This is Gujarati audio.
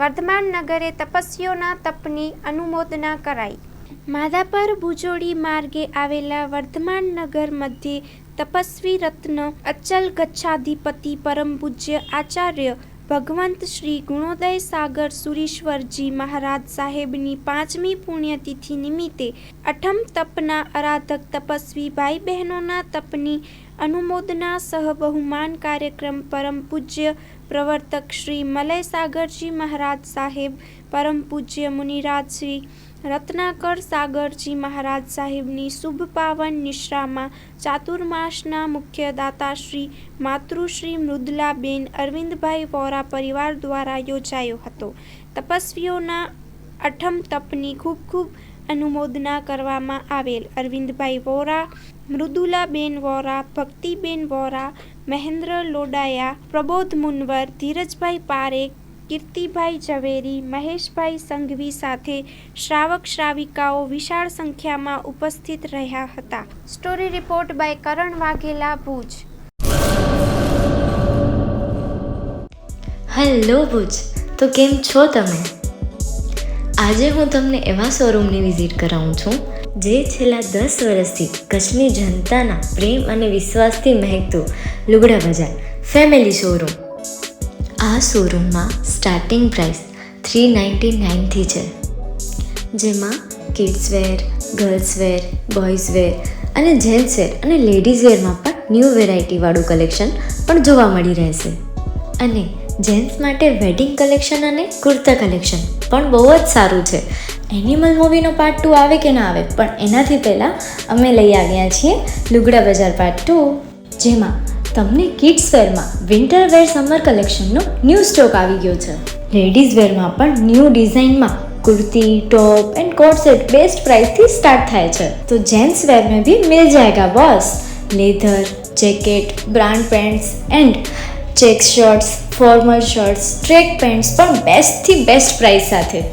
વર્ધમાન નગરે તપસ્વીઓના તપની અનુમોદના કરાઈ. માધાપર ભુજોડી માર્ગે આવેલા વર્ધમાન નગર મધ્યે તપસ્વી રત્ન અચલ ગચ્છાધિપતિ પરમ પૂજ્ય આચાર્ય ભગવંત શ્રી ગુણોદય સાગર સુરીશ્વરજી મહારાજ સાહેબની 5મી પુણ્યતિથિ નિમિત્તે અઠમ તપના આરાધક તપસ્વી ભાઈ બહેનોના તપની અનુમોદના સહ બહુમાન કાર્યક્રમ પરમ પૂજ્ય પ્રવર્તક શ્રી મલય સાગરજી મહારાજ સાહેબ, પરમ પૂજ્ય મુનિરાજ શ્રી રત્નાકર સાગરજી મહારાજ સાહેબની શુભ પાવન નિશ્રામાં ચાતુર્માસના મુખ્ય દાતાશ્રી માતૃશ્રી મૃદુલાબેન અરવિંદભાઈ વોરા પરિવાર દ્વારા યોજાયો હતો. તપસ્વીઓના અઠમ તપની ખૂબ ખૂબ અનુમોદના કરવામાં આવેલ. અરવિંદભાઈ વોરા, મૃદુલાબેન વોરા, ભક્તિબેન વોરા, મહેન્દ્ર લોડાયા, પ્રબોધ મુનવર, ધીરજભાઈ પારેખ, કીર્તિભાઈ ઝવેરી, મહેશભાઈ સંઘવી સાથે શ્રાવક શ્રાવિકાઓ વિશાળ સંખ્યામાં ઉપસ્થિત રહ્યા હતા. Story report by Karan Vaghela, Bhuj. Hello Bhuj, તો કેમ છો તમે? આજે હું તમને એવા શોરૂમની વિઝિટ કરાવું છું જે છેલ્લા 10 વર્ષથી કચ્છની જનતાના પ્રેમ અને વિશ્વાસથી મહેકતું લુગડા બજાર ફેમિલી શોરૂમ. આ શોરૂમમાં સ્ટાર્ટિંગ પ્રાઇસ 399થી છે, જેમાં kids wear, girls wear, boys wear અને જેન્ટ્સ વેર અને લેડીઝ વેરમાં પણ ન્યૂ વેરાયટીવાળું કલેક્શન પણ જોવા મળી રહેશે. અને જેન્ટ્સ માટે વેડિંગ કલેક્શન અને કુર્તા કલેક્શન પણ બહુ જ સારું છે. એનિમલ મૂવીનો પાર્ટ 2 આવે કે ના આવે, પણ એનાથી પહેલાં અમે લઈ આવ્યા છીએ લુગડા બજાર પાર્ટ 2, જેમાં તમને કિડ્સ વેરમાં વિન્ટર વેર સમર કલેક્શનનો ન્યૂ સ્ટોક આવી ગયો છે. લેડીઝ વેરમાં પણ ન્યૂ ડિઝાઇનમાં kurti, top and coat set best price थी स्टार्ट थाय छे. तो जेंट्स वेर में भी मिल जाएगा boss. Leather, jacket, brand pants and check shirts, formal shirts, track pants पर बेस्ट थी बेस्ट प्राइस साथे.